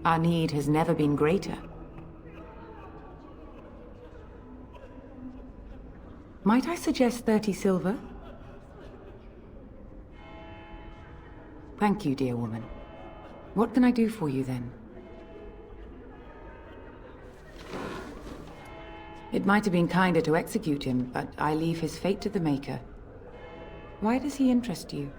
Our need has never been greater. Might I suggest 30 silver? Thank you, dear woman. What can I do for you, then? It might have been kinder to execute him, but I leave his fate to the Maker. Why does he interest you?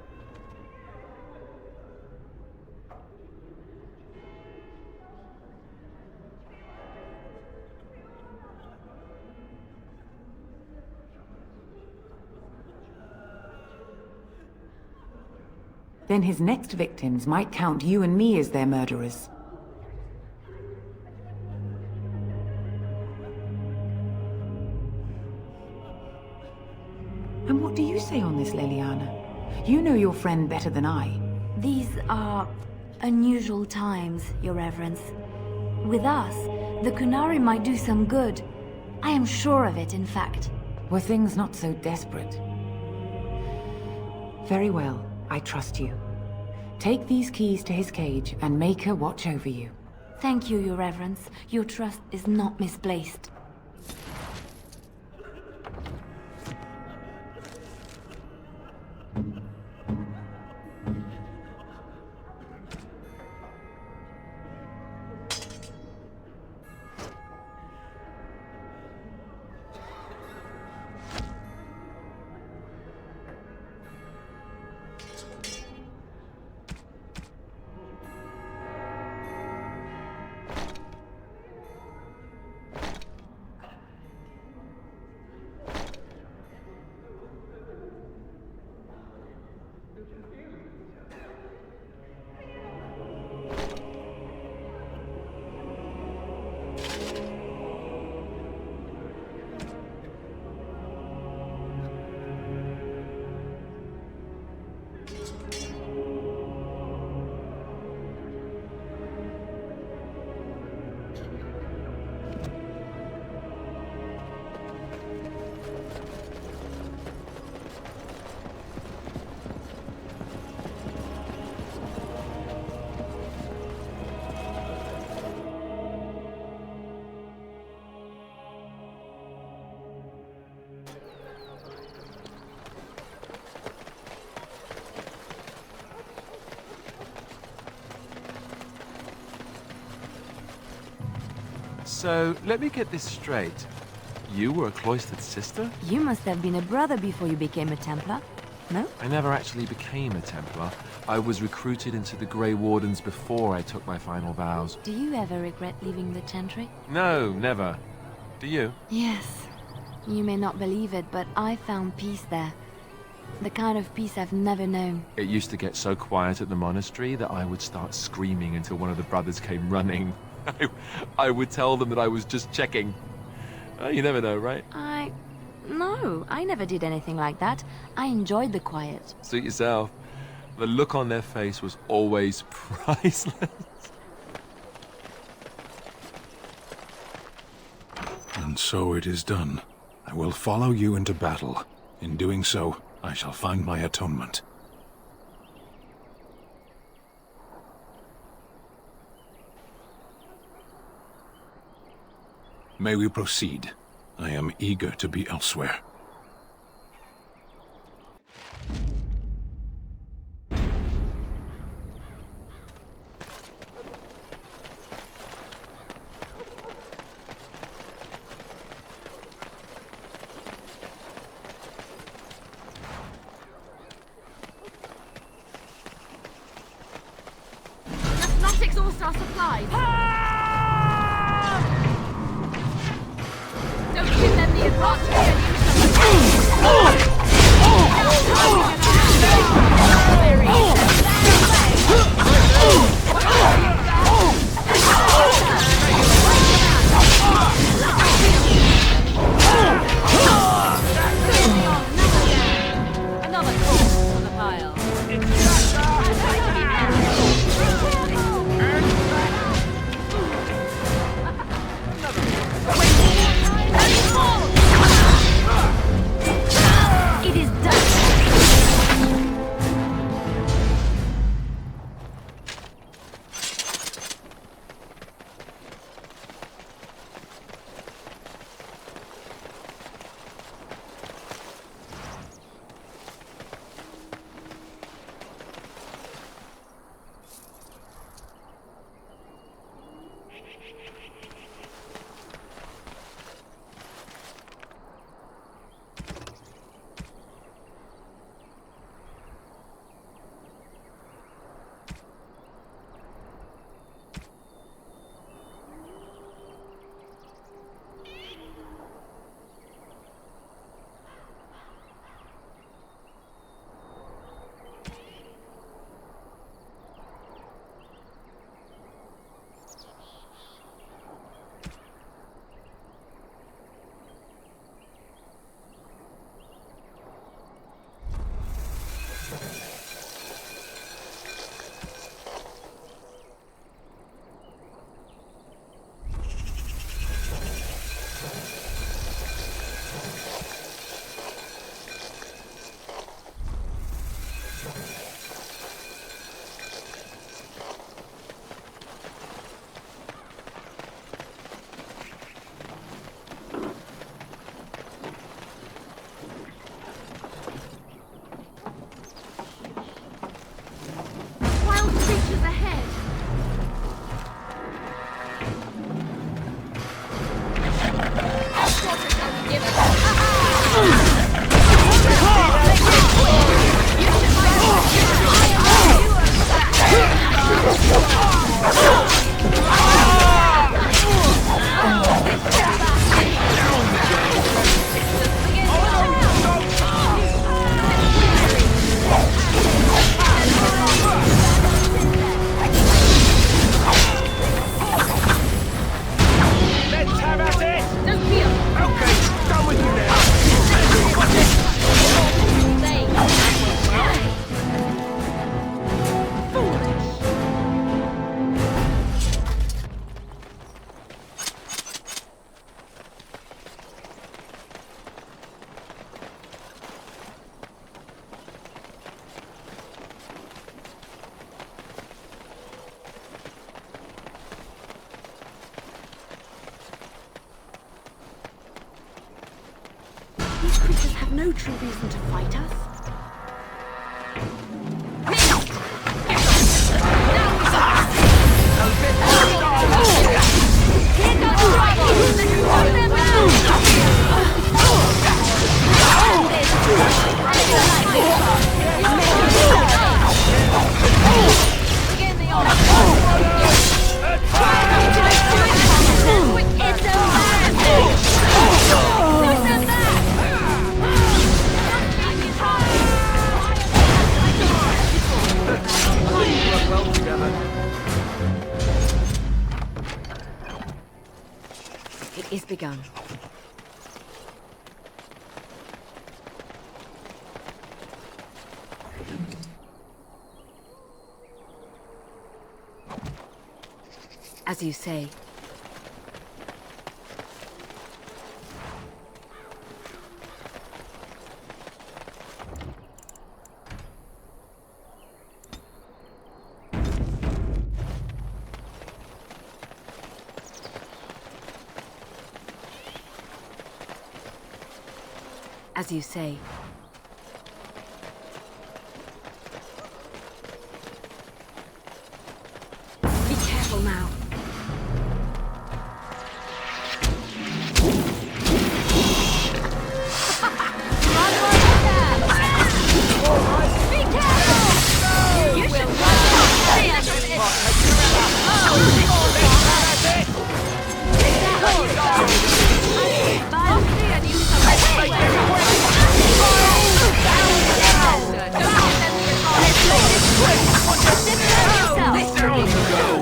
Then his next victims might count you and me as their murderers. And what do you say on this, Leliana? You know your friend better than I. These are unusual times, Your Reverence. With us, the Kunari might do some good. I am sure of it, in fact. Were things not so desperate? Very well, I trust you. Take these keys to his cage and make her watch over you. Thank you, Your Reverence. Your trust is not misplaced. So, let me get this straight. You were a cloistered sister? You must have been a brother before you became a Templar, no? I never actually became a Templar. I was recruited into the Grey Wardens before I took my final vows. Do you ever regret leaving the Chantry? No, never. Do you? Yes. You may not believe it, but I found peace there. The kind of peace I've never known. It used to get so quiet at the monastery that I would start screaming until one of the brothers came running. I would tell them that I was just checking. You never know, right? No, I never did anything like that. I enjoyed the quiet. Suit yourself. The look on their face was always priceless. And so it is done. I will follow you into battle. In doing so, I shall find my atonement. May we proceed? I am eager to be elsewhere. Let's not exhaust our supplies. Don't give them the advantage. Another corpse on the pile. It is done. have no true reason to fight us. It is begun. As you say. As you say. Be careful now.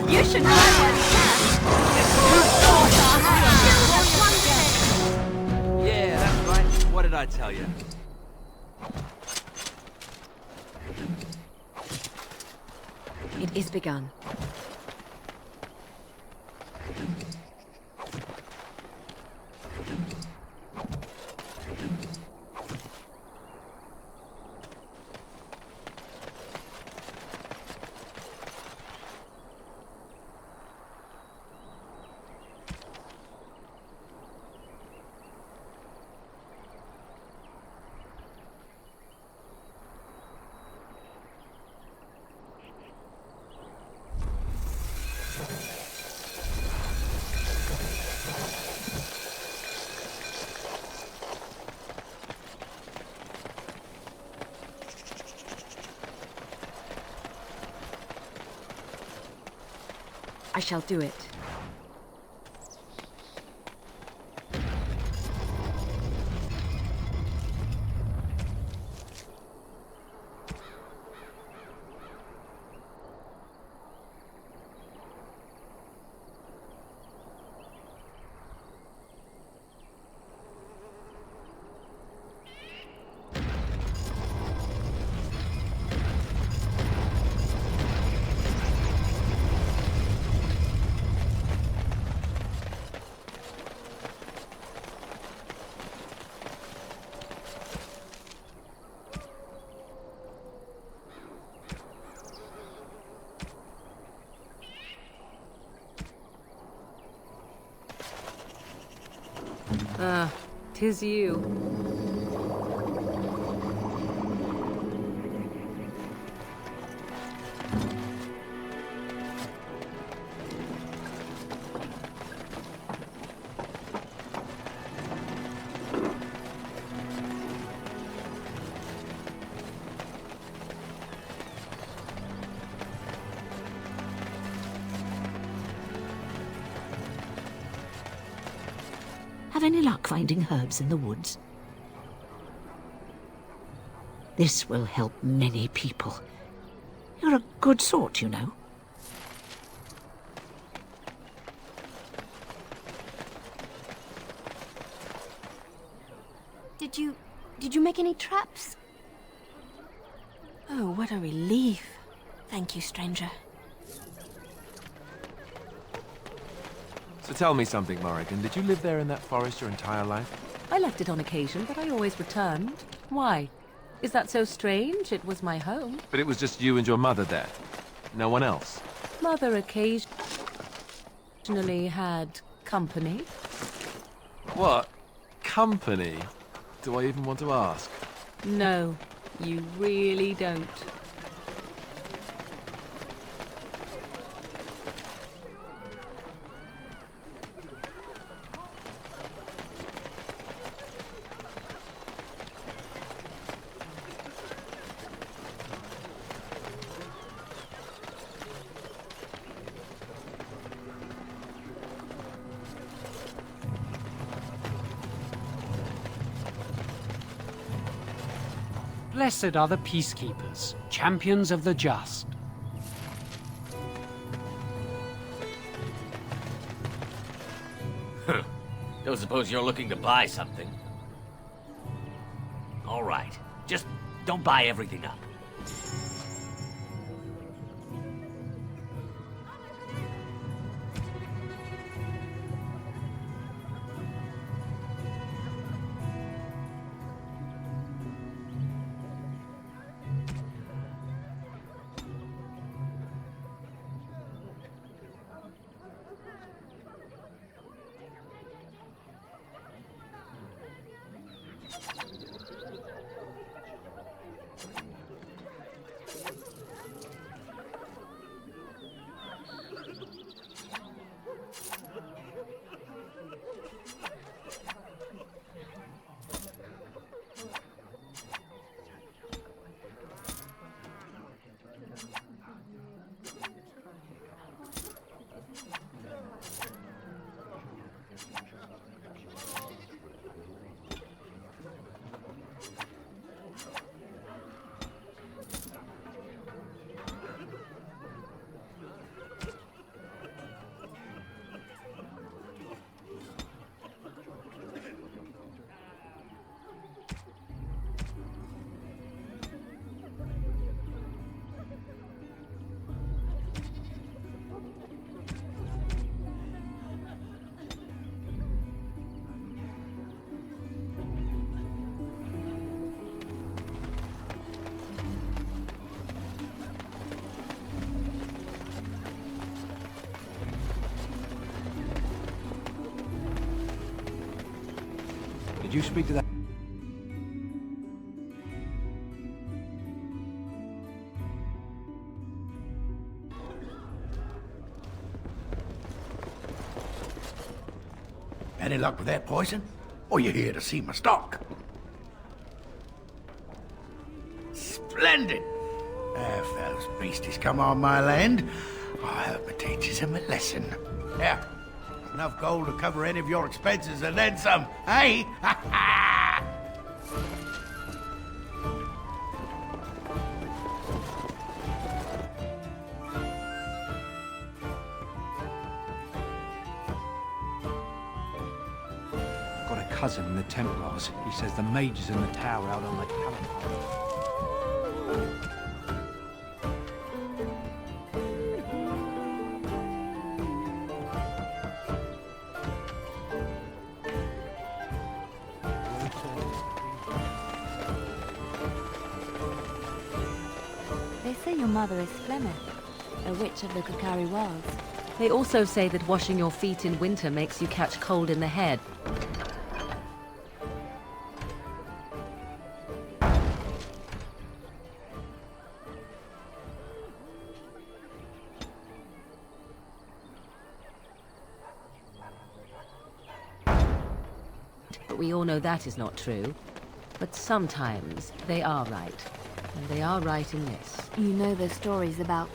You should know Yeah, that's right. What did I tell you? It is begun. I shall do it. Ah, 'tis you. Have any luck finding herbs in the woods? This will help many people. You're a good sort, you know. Did you make any traps? Oh, what a relief. Thank you, stranger. So tell me something, Morrigan. Did you live there in that forest your entire life? I left it on occasion, but I always returned. Why? Is that so strange? It was my home. But it was just you and your mother there. No one else. Mother occasionally had company. What? Company? do I even want to ask? No, you really don't. Blessed are the peacekeepers, champions of the just. Don't suppose you're looking to buy something? All right. Just don't buy everything up. Did you speak to that? Any luck with that poison? Or you here to see my stock? Splendid! If those beasties come on my land, I hope it teaches them a lesson. Yeah, enough gold to cover any of your expenses and then some, hey? Ha ha! Got a cousin in the Templars. He says the mage is in the tower out on Lake Calamari. They say your mother is Flemeth, a witch of the Kukari Wilds. They also say that washing your feet in winter makes you catch cold in the head. But we all know that is not true. But sometimes they are right. And they are right in this. You know the stories about...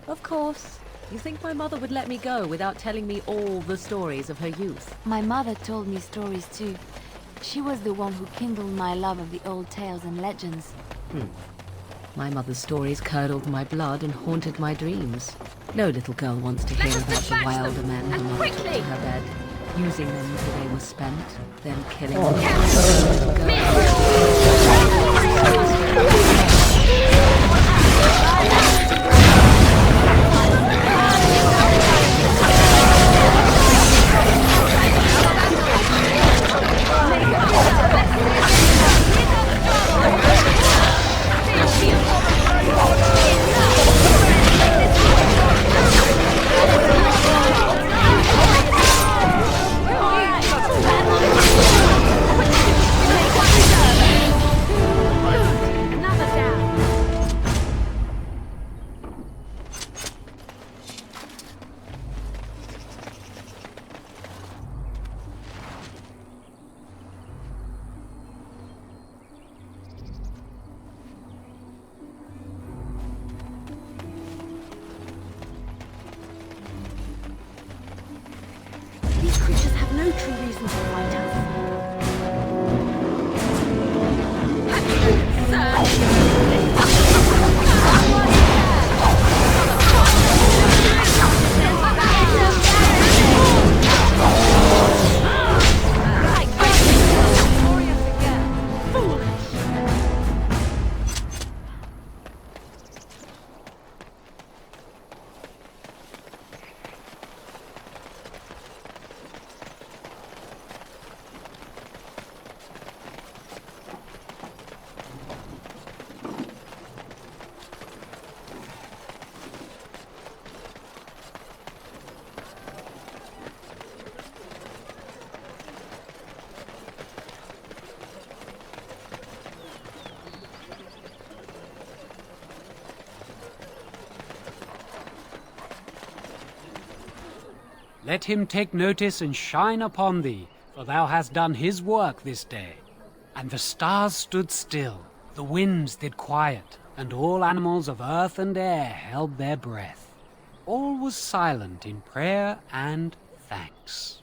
Of course. You think my mother would let me go without telling me all the stories of her youth? My mother told me stories too. She was the one who kindled my love of the old tales and legends. My mother's stories curdled my blood and haunted my dreams. No little girl wants to hear about the wilder men who mother took to her bed, using them until they were spent, then killing them. Make true reason to fight us. Let him take notice and shine upon thee, for thou hast done his work this day. And the stars stood still, the winds did quiet, and all animals of earth and air held their breath. All was silent in prayer and thanks.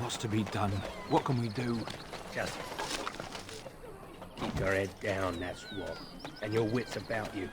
What's to be done? What can we do? Just keep your head down, that's what. And your wits about you.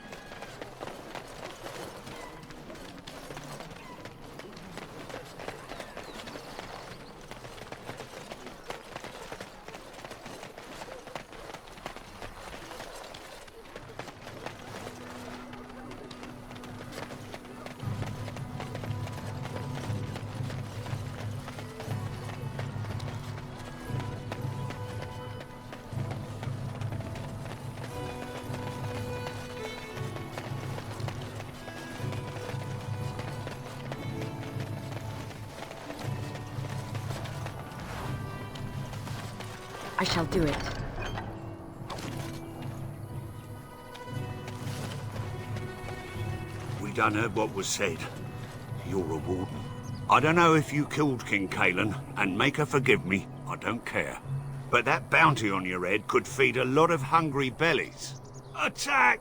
I shall do it. We done heard what was said. You're a warden. I don't know if you killed King Cousland, and make her forgive me, I don't care. But that bounty on your head could feed a lot of hungry bellies. Attack!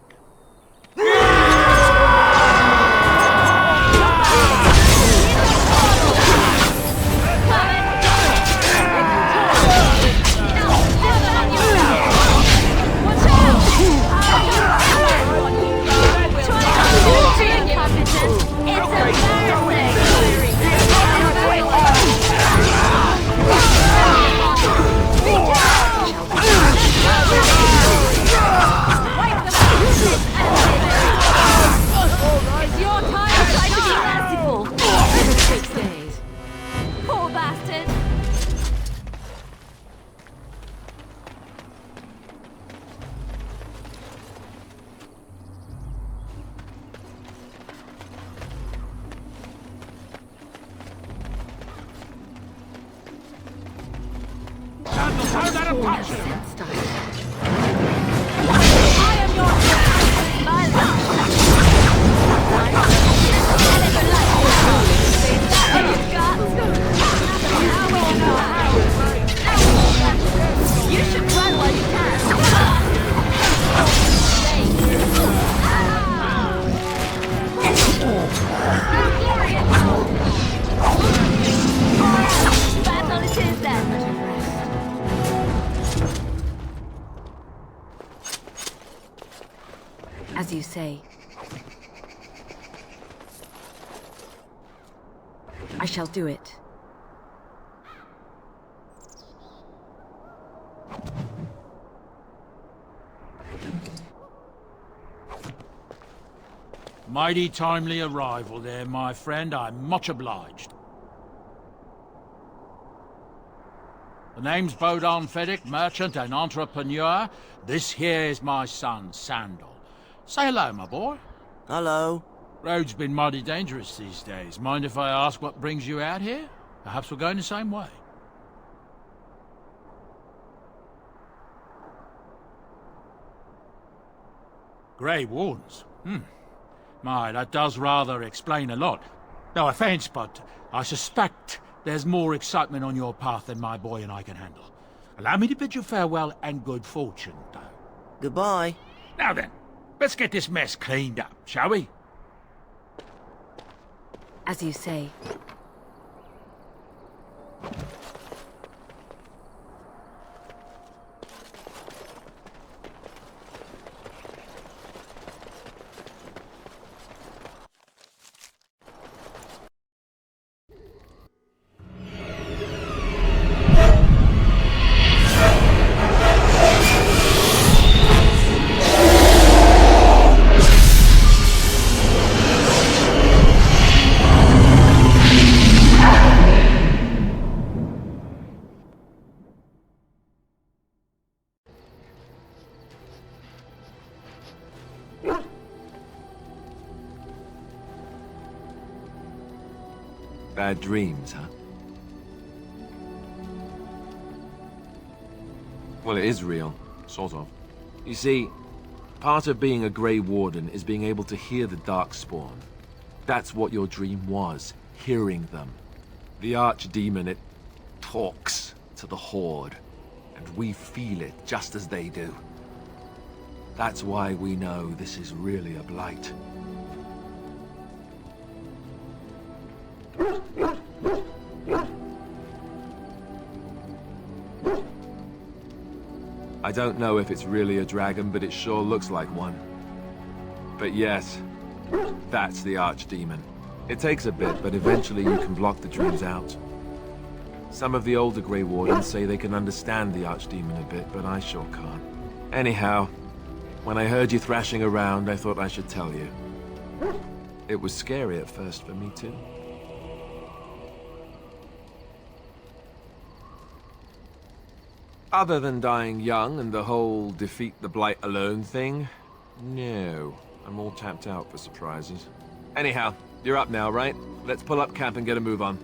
You should run while you can. Battle it is then. As you say. I shall do it. Mighty timely arrival there, my friend. I'm much obliged. The name's Bodon Feddick, merchant and entrepreneur. This here is my son, Sandal. Say hello, my boy. Hello. Road's been mighty dangerous these days. Mind if I ask what brings you out here? Perhaps we're going the same way. Grey Wardens? My, that does rather explain a lot. No offense, but I suspect there's more excitement on your path than my boy and I can handle. Allow me to bid you farewell and good fortune, though. Goodbye. Now then, let's get this mess cleaned up, shall we? As you say. Bad dreams, huh? Well, it is real. Sort of. You see, part of being a Grey Warden is being able to hear the Darkspawn. That's what your dream was, hearing them. The Archdemon, it talks to the Horde, and we feel it just as they do. That's why we know this is really a blight. I don't know if it's really a dragon, but it sure looks like one. But yes, that's the Archdemon. It takes a bit, but eventually you can block the dreams out. Some of the older Grey Wardens say they can understand the Archdemon a bit, but I sure can't. Anyhow, when I heard you thrashing around, I thought I should tell you. It was scary at first for me too. Other than dying young and the whole defeat the Blight alone thing, no. I'm all tapped out for surprises. Anyhow, you're up now, right? Let's pull up camp and get a move on.